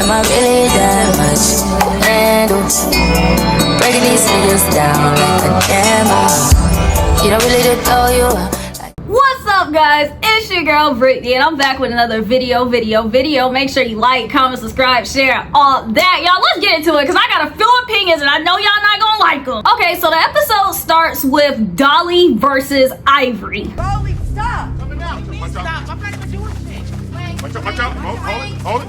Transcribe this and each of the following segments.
Am I really that much to handle? Breaking these niggas down like a camel. You don't really know you are. What's up, guys? It's your girl Brittany, and I'm back with another video. Make sure you like, comment, subscribe, share, all that. Y'all, let's get into it because I got a few opinions and I know y'all not gonna like them. Okay, so the episode starts with Dolly versus Ivory. Dolly, stop! Coming out. Stop! I'm not even doing shit. Watch out. Hold it.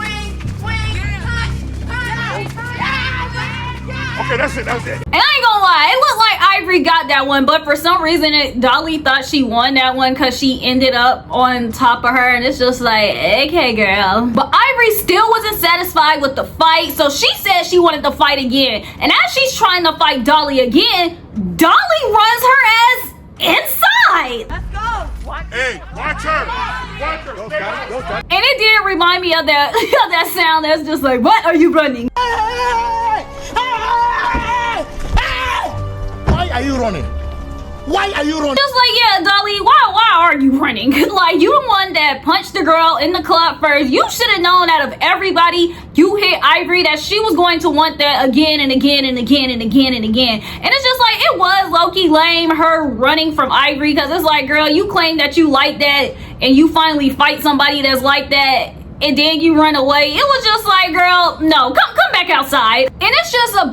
Okay, that's it. And I ain't gonna lie, it looked like Ivory got that one, but for some reason Dolly thought she won that one because she ended up on top of her, and it's just like, okay, girl. But Ivory still wasn't satisfied with the fight, so she said she wanted to fight again. And as she's trying to fight Dolly again, Dolly runs her ass inside. Let's go! Hey, watch her. Go. And it did remind me of that of that sound that's just like, what are you running? Why are you running? Just like, yeah, Dolly, why are you running? Like, you the one that punched the girl in the club first. You should have known out of everybody you hit Ivory that she was going to want that again and again and again and again and again. And it's just like, it was low-key lame, her running from Ivory, because it's like, girl, you claim that you like that and you finally fight somebody that's like that, and then you run away. It was just like, girl, no, come back outside. And it's just a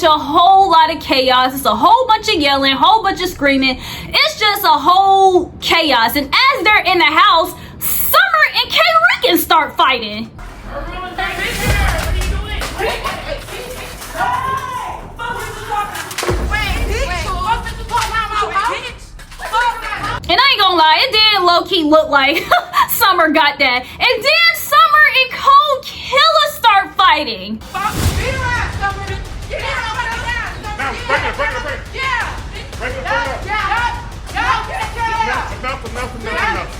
whole lot of chaos. It's a whole bunch of yelling, whole bunch of screaming. It's just a whole chaos. And as they're in the house, Summer and K Rican start fighting. And I ain't gonna lie, it did low-key look like Summer got that. And then Summer and Cold Killer start fighting.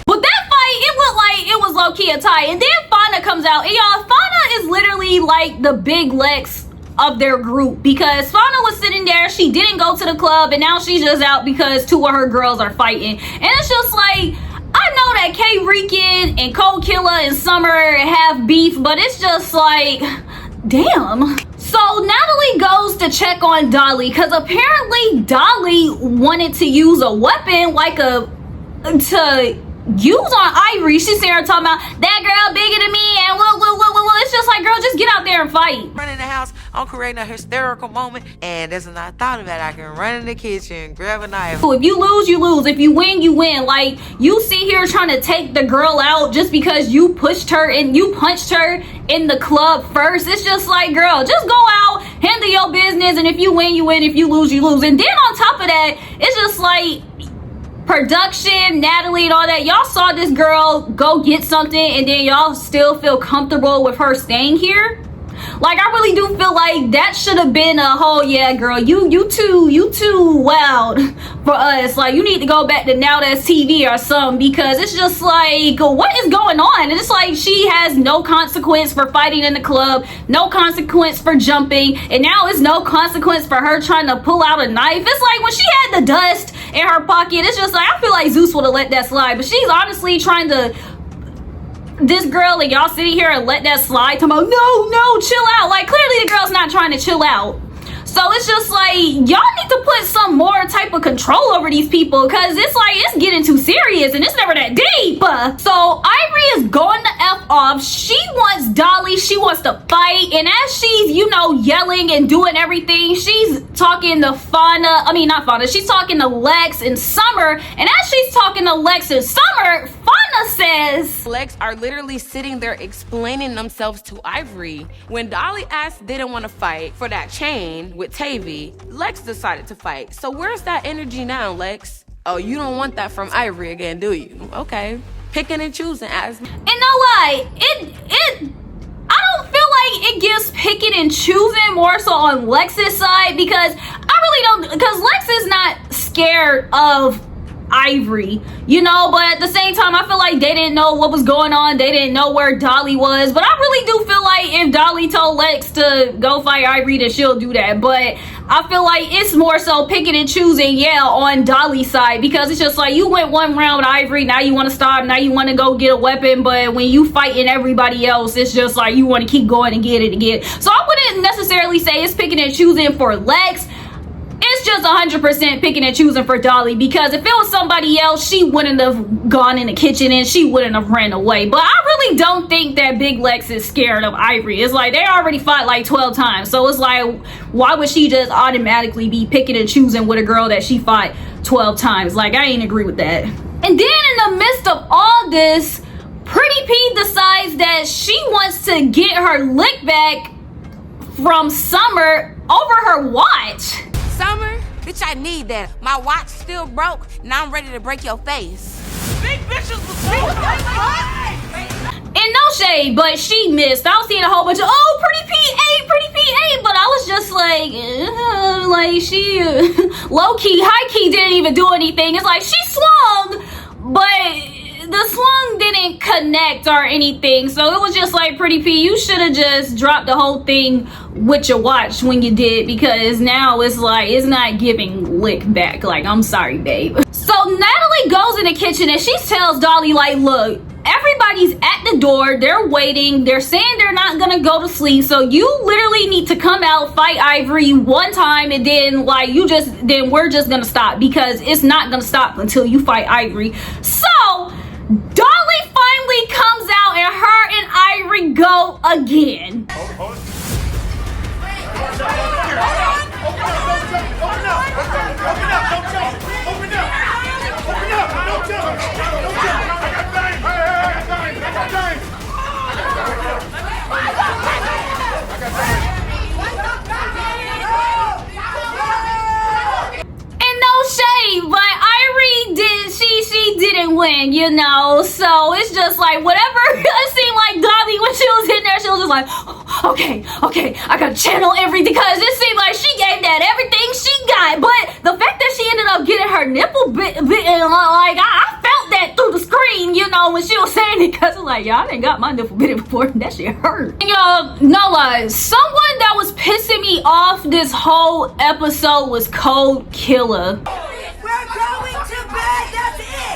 But that fight, it looked like it was low-key a tie. And then Fauna comes out. And y'all, Fauna is literally like the big Lex of their group, because Fauna was sitting there, she didn't go to the club, and now she's just out because two of her girls are fighting. And it's just like, I know that K Rican and Cold Killer and Summer have beef, but it's just like, damn. So Natalie goes to check on Dolly because apparently Dolly wanted to use a weapon to use on Ivory. She's sitting here talking about that girl bigger than me and whoa. It's just like, girl, just get out there and fight. Run in the house, I'm creating a hysterical moment, and as I thought of that, I can run in the kitchen, grab a knife. If you lose, you lose. If you win, you win. Like, you sit here trying to take the girl out just because you pushed her and you punched her in the club first. It's just like, girl, just go out, handle your business, and if you win, you win. If you lose, you lose. And then on top of that, it's just like, production, Natalie and all that, y'all saw this girl go get something and then y'all still feel comfortable with her staying here. Like, I really do feel like that should have been a whole, yeah, girl, you too wild for us. Like, you need to go back to Now That's TV or something, because it's just like, what is going on? And it's like, she has no consequence for fighting in the club, no consequence for jumping, and now it's no consequence for her trying to pull out a knife. It's like, when she had the dust in her pocket, it's just like, I feel like ZEUS would have let that slide, but she's honestly trying to this girl, and y'all sitting here and let that slide, talking about no, chill out. Like, clearly the girl's not trying to chill out. So it's just like, y'all need to put some more type of control over these people, because it's like, it's getting too serious and it's never that deep. So Ivory is going to F off. She wants Dolly, she wants to fight, and as she's, you know, yelling and doing everything, she's talking to she's talking to Lex and Summer, and as she's talking to Lex and Summer, Fauna says, Lex are literally sitting there explaining themselves to Ivory. When Dolly didn't want to fight for that chain with Tavy, Lex decided to fight. So where's that energy now, Lex? Oh, you don't want that from Ivory again, do you? Okay. Picking and choosing as. And no lie, I don't feel like it gives picking and choosing more so on Lex's side, because I really don't, because Lex is not scared of Ivory, you know. But at the same time, I feel like they didn't know what was going on. They didn't know where Dolly was. But I really do feel like if Dolly told Lex to go fight Ivory, then she'll do that. But I feel like it's more so picking and choosing, yeah, on Dolly's side, because it's just like you went one round with Ivory, now you want to stop, now you want to go get a weapon, but when you fighting everybody else, it's just like you want to keep going and get it again. So I wouldn't necessarily say it's picking and choosing for Lex. It's just 100% picking and choosing for Dolly, because if it was somebody else, she wouldn't have gone in the kitchen and she wouldn't have ran away. But I really don't think that Big Lex is scared of Ivory. It's like they already fought like 12 times. So it's like, why would she just automatically be picking and choosing with a girl that she fought 12 times? Like, I ain't agree with that. And then in the midst of all this, Pretty P decides that she wants to get her lick back from Summer over her watch. Summer, bitch, I need that. My watch still broke, now I'm ready to break your face. Big bitches was And no shade, but she missed. I was seeing a whole bunch of, oh, Pretty P8, but I was just like she low-key, high-key didn't even do anything. It's like she swung, but the swung didn't connect or anything. So it was just like, Pretty P, you should have just dropped the whole thing with your watch when you did, because now it's like it's not giving lick back. Like, I'm sorry, babe. So Natalie goes in the kitchen and she tells Dolly, like, look, everybody's at the door, they're waiting, they're saying they're not gonna go to sleep, so you literally need to come out, fight Ivory one time, and then like then we're just gonna stop, because it's not gonna stop until you fight Ivory. So Dolly finally comes out and her and Ivory go again. But Ivory didn't win, you know. So it's just like whatever. It seemed like Dolly, when she was in there, she was just like, okay, I gotta channel everything, because it seemed like she gave that everything she got. But the fact that she ended up getting her nipple bitten, like I felt that through the screen, you know, when she was saying it, because it's like, y'all didn't got my nipple bitten before, that shit hurt. And y'all, no lies, someone that was pissing me off this whole episode was Cold Killer. We're going to bed, that's it.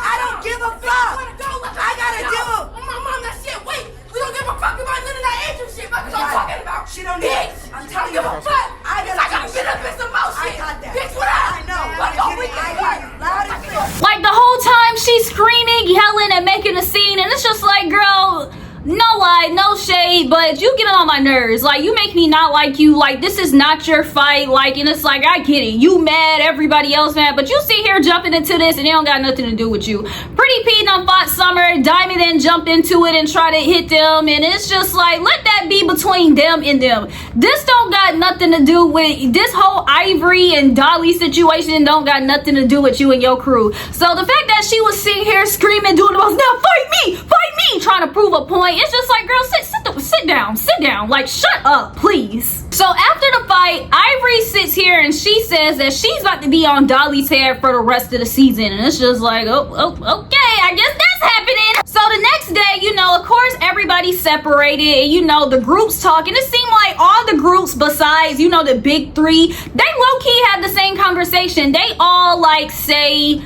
I don't give a fuck. I gotta do it. My mom, that shit, wait. We don't give a fuck about none of that Angel shit. What you talking about? She don't need it. I'm telling you. I gotta get up in some more shit. I got that. Bitch, what up? I know. What your weekend I hear you loud and clear. Like the whole time she's screaming, yelling, and making a scene, and it's just like, girl, no lie, no shade, but you get on my nerves. Like, you make me not like you. Like, this is not your fight. Like, and it's like, I get it, you mad, everybody else mad, but you sit here jumping into this and it don't got nothing to do with you. Pretty P done fought Summer, Diamond then jumped into it and try to hit them, and it's just like, let that be between them and them. This don't got nothing to do with this whole Ivory and Dolly situation. Don't got nothing to do with you and your crew. So the fact that she was sitting here screaming, doing the most, now fight me, trying to prove a point, it's just like, girl, sit down, like, shut up, please. So after the fight, Ivory sits here and she says that she's about to be on Dolly's head for the rest of the season, and it's just like, okay, I guess that's happening. So the next day, you know, of course everybody's separated, and you know, the groups talking. It seemed like all the groups besides, you know, the big three, they low-key had the same conversation. They all like say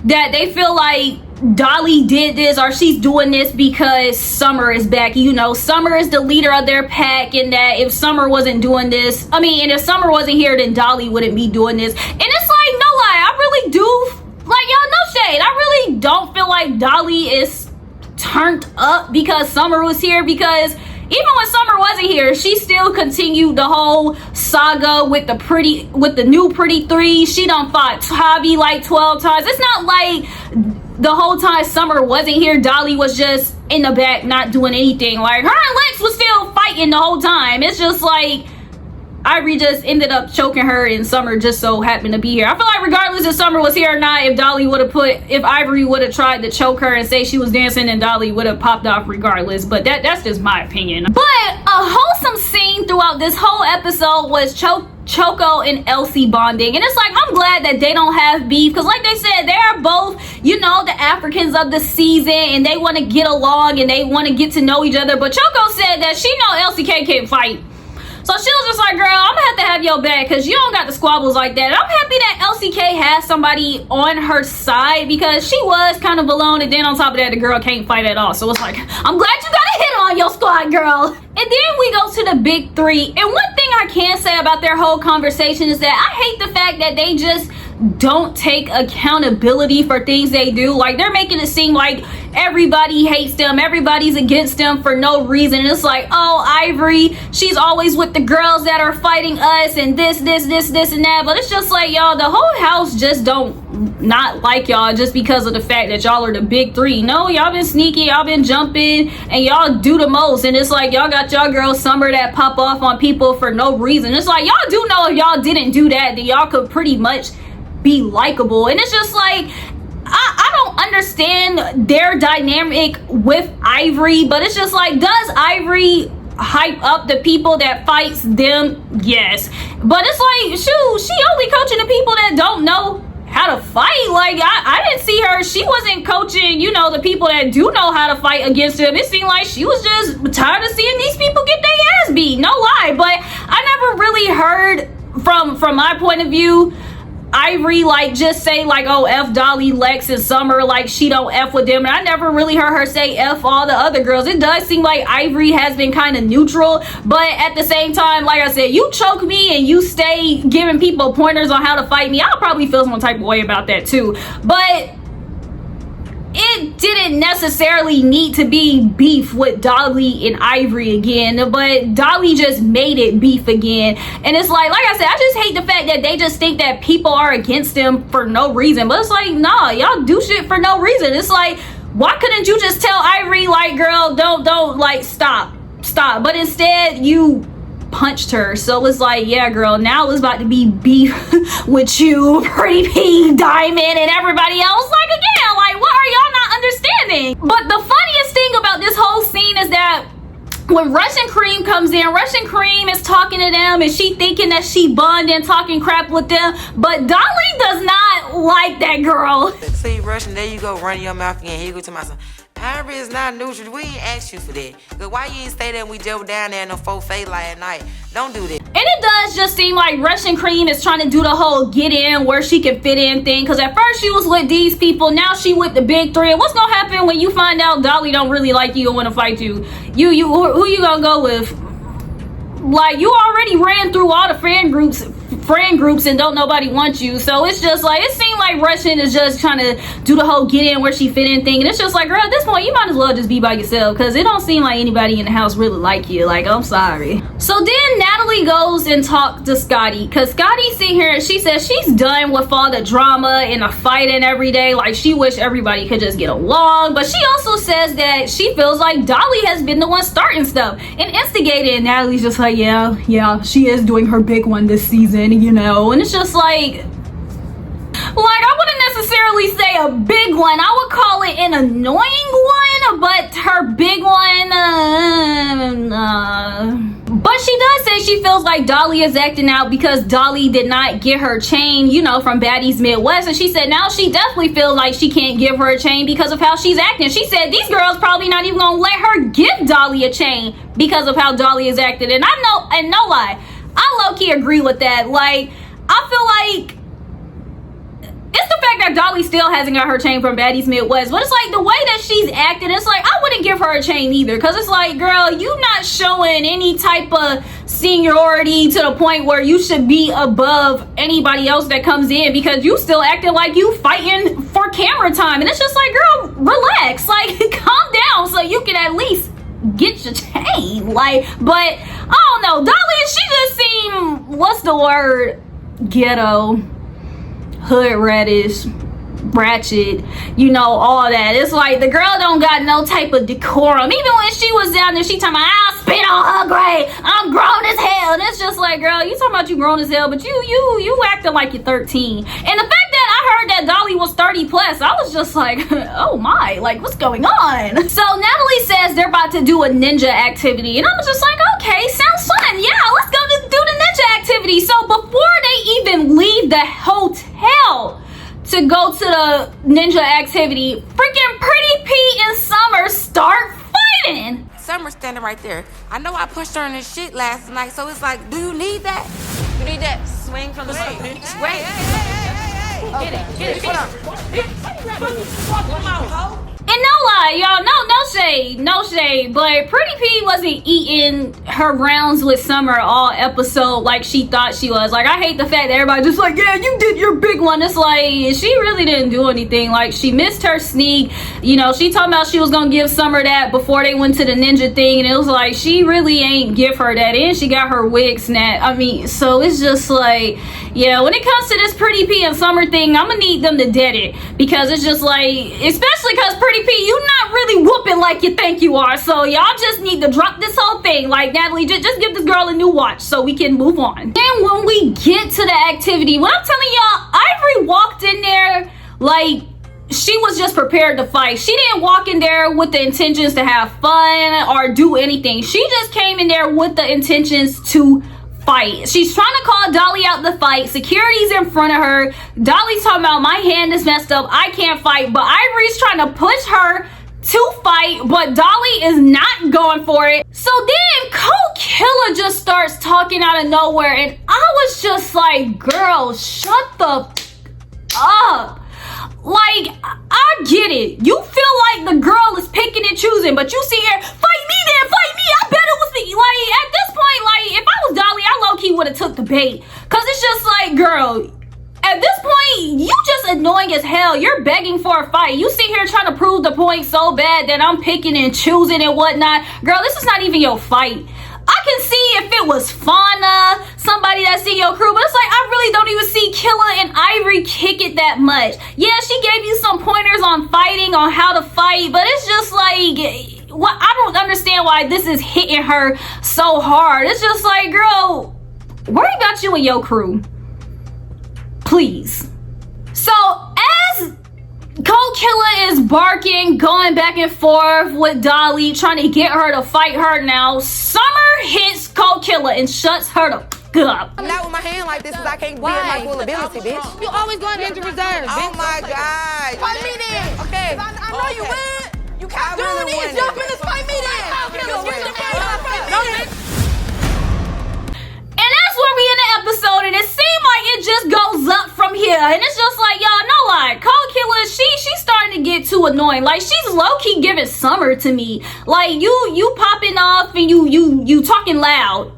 that they feel like Dolly did this, or she's doing this because Summer is back. You know, Summer is the leader of their pack, and that if Summer wasn't doing this, and if Summer wasn't here, then Dolly wouldn't be doing this. And it's like, no lie, I really do, like, y'all, no shade, I really don't feel like Dolly is turned up because Summer was here, because even when Summer wasn't here, she still continued the whole saga with the new pretty three. She done fought Hobby like 12 times. It's not like the whole time Summer wasn't here, Dolly was just in the back not doing anything. Like, her and Lex was still fighting the whole time. It's just like Ivory just ended up choking her, and Summer just so happened to be here. I feel like regardless if Summer was here or not, if Ivory would have tried to choke her and say she was dancing, then Dolly would have popped off regardless. But that's just my opinion. But a wholesome scene throughout this whole episode was Choco and Elsie bonding, and it's like, I'm glad that they don't have beef, because like they said, they are both, you know, the Africans of the season, and they want to get along and they want to get to know each other. But Choco said that she know Elsie can't fight, so she was just like, girl, I'm gonna have your back because you don't got the squabbles like that. And I'm happy that LCK has somebody on her side, because she was kind of alone, and then on top of that, the girl can't fight at all. So it's like, I'm glad you got a hit on your squad, girl. And then we go to the big three, and one thing I can say about their whole conversation is that I hate the fact that they just don't take accountability for things they do. Like, they're making it seem like everybody hates them, everybody's against them for no reason. And it's like, oh, Ivory, she's always with the girls that are fighting us, and this and that. But it's just like, y'all, the whole house just don't not like y'all just because of the fact that y'all are the big three. No, y'all been sneaky, y'all been jumping, and y'all do the most. And it's like, y'all got y'all girl Summer that pop off on people for no reason. It's like, y'all do know if y'all didn't do that, then y'all could pretty much be likable. And it's just like, I don't understand their dynamic with Ivory, but it's just like, does Ivory hype up the people that fights them? Yes, but it's like, shoot, she only coaching the people that don't know how to fight. Like, I didn't see her, she wasn't coaching, you know, the people that do know how to fight against them. It seemed like she was just tired of seeing these people get their ass beat, no lie. But I never really heard from my point of view Ivory like just say like, oh, F Dolly, Lex, and Summer, like she don't F with them. And I never really heard her say F all the other girls. It does seem like Ivory has been kind of neutral, but at the same time, like I said, you choke me and you stay giving people pointers on how to fight me, I'll probably feel some type of way about that too. But it didn't necessarily need to be beef with Dolly and Ivory again, but Dolly just made it beef again. And it's like I said, I just hate the fact that they just think that people are against them for no reason. But it's like, nah, y'all do shit for no reason. It's like, why couldn't you just tell Ivory, like, girl, don't like, stop. But instead you punched her. So it's like, yeah, girl, now it's about to be beef with you, Pretty P, Diamond, and everybody else. Like, again, like, what are y'all not understanding? But the funniest thing about this whole scene is that when Russian Cream comes in, Russian Cream is talking to them, and she thinking that she bonding, talking crap with them, but Dolly does not like that girl. See, Russian, there you go, running your mouth again. Here you go to myself. Ivory is not neutral. We ain't asked you for that. Cause why you ain't stay there and we drove down there in the 4 fade light at night? Don't do that. And it does just seem like Russian Cream is trying to do the whole get in where she can fit in thing. Cause at first she was with these people, now she with the big three. And what's gonna happen when you find out Dolly don't really like you and want to fight you? Who you gonna go with? Like, you already ran through all the friend groups and don't nobody want you. So it's just like, it seemed like Russian is just trying to do the whole get in where she fit in thing. And it's just like, girl, at this point you might as well just be by yourself, because it don't seem like anybody in the house really like you. Like, I'm sorry. So then Natalie goes and talks to Scotty, because Scotty's sitting here and she says she's done with all the drama and the fighting every day. Like, she wish everybody could just get along. But she also says that she feels like Dolly has been the one starting stuff and instigating. And Natalie's just like, yeah, she is doing her big one this season, you know. And it's just like I wouldn't necessarily say a big one. I would call it an annoying one, but her big one, But she does say she feels like Dolly is acting out because Dolly did not get her chain, you know, from Baddies Midwest. And she said now she definitely feels like she can't give her a chain because of how she's acting. She said these girls probably not even gonna let her give Dolly a chain because of how Dolly is acting. And I know, and no lie, I low-key agree with that. Like, I feel like it's the fact that Dolly still hasn't got her chain from Baddies Midwest, but it's like the way that she's acting, it's like I wouldn't give her a chain either, because it's like, girl, you not showing any type of seniority to the point where you should be above anybody else that comes in, because you still acting like you fighting for camera time. And it's just like, girl, relax, like calm down so you can at least get your chain. Like, but I don't know, Dolly, she just seemed, what's the word, ghetto, hood radish, ratchet, you know, all that. It's like the girl don't got no type of decorum. Even when she was down there, she talking about, I'll spit on her grave, I'm grown as hell. And it's just like, girl, you talking about you grown as hell, but you acting like you're 13. And the fact that I heard that Dolly was 30 plus, I was just like, oh my, like, what's going on? So Natalie says they're about to do a ninja activity, and I was just like, okay, sounds fun. Yeah, let's go to do the ninja activity. So before they even leave the hotel to go to the ninja activity, freaking Pretty P and Summer start fighting. Summer standing right there. I know I pushed her in this shit last night, so it's like, do you need that? You need that swing from the side. Wait. Get it. Come on, ho. And no lie, y'all, no shade, but Pretty P wasn't eating her rounds with Summer all episode like she thought she was. Like, I hate the fact that everybody just like, yeah, you did your big one. It's like, she really didn't do anything. Like, she missed her sneak. You know, she talking about she was gonna give Summer that before they went to the ninja thing, and it was like, she really ain't give her that, and she got her wig snapped. I mean, so it's just like, yeah, when it comes to this Pretty P and Summer thing, I'm gonna need them to dead it, because it's just like, especially because Pretty P, you not really whooping like you think you are, so y'all just need to drop this whole thing. Like, Natalie, just give this girl a new watch so we can move on. Then when we get to the activity, when I'm telling y'all, Ivory walked in there like she was just prepared to fight. She didn't walk in there with the intentions to have fun or do anything. She just came in there with the intentions to fight. She's trying to call Dolly out the fight. Security's in front of her. Dolly's talking about, my hand is messed up, I can't fight. But Ivory's trying to push her to fight, but Dolly is not going for it. So then Cold Killer just starts talking out of nowhere, and I was just like, girl, shut the up. Like, I get it. You feel like the girl is picking and choosing, but you see here, fight me then, fight me. I bet it was me. Like, at this point, like, if I was Dolly, I low-key would have took the bait. Cause it's just like, girl, at this point, you just annoying as hell. You're begging for a fight. You sit here trying to prove the point so bad that I'm picking and choosing and whatnot. Girl, this is not even your fight. I can see if it was Fauna, somebody that's in your crew, but it's like, I really don't even see Killer and Ivory kick it that much. Yeah, she gave you some pointers on fighting, on how to fight, but it's just like, what? I don't understand why this is hitting her so hard. It's just like, girl, worry about you and your crew, please. So as Cold Killer is barking, going back and forth with Dolly, trying to get her to fight her now, Summer hits Cold Killer and shuts her the f*** up. I'm not with my hand like this because I can't be at my full ability, bitch. You always going into reserve, Oh my God. Fight me then. Okay. I know you win. You kept doing these. Jump in this. Fight me then. And that's where we in the episode, and it seemed like it just goes up from here. And it's just like, y'all, no lie, Cold Killer, she's starting to get too annoying. Like, she's low-key giving Summer to me. Like, you popping off and you talking loud.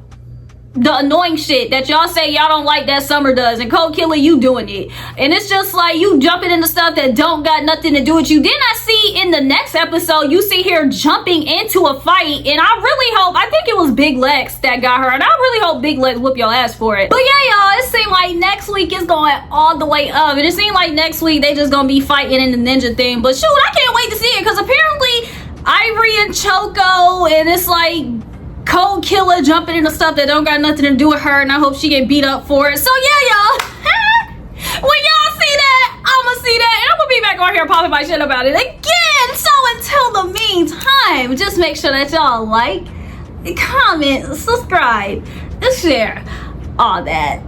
The annoying shit that y'all say y'all don't like that Summer does, and Cold Killer, you doing it. And it's just like, you jumping into stuff that don't got nothing to do with you. Then I see in the next episode, you see here jumping into a fight, and I really hope, I think it was Big Lex that got her, and I really hope Big Lex whoop your ass for it. But yeah, y'all, it seemed like next week is going all the way up, and it seemed like next week they just gonna be fighting in the ninja thing. But shoot, I can't wait to see it, because apparently Ivory and Choco, and it's like Cold Killer jumping into stuff that don't got nothing to do with her, and I hope she get beat up for it. So yeah, y'all, when y'all see that, I'ma see that, and I'm gonna be back on here popping my shit about it again. So until the meantime, just make sure that y'all like, comment, subscribe, and share all that.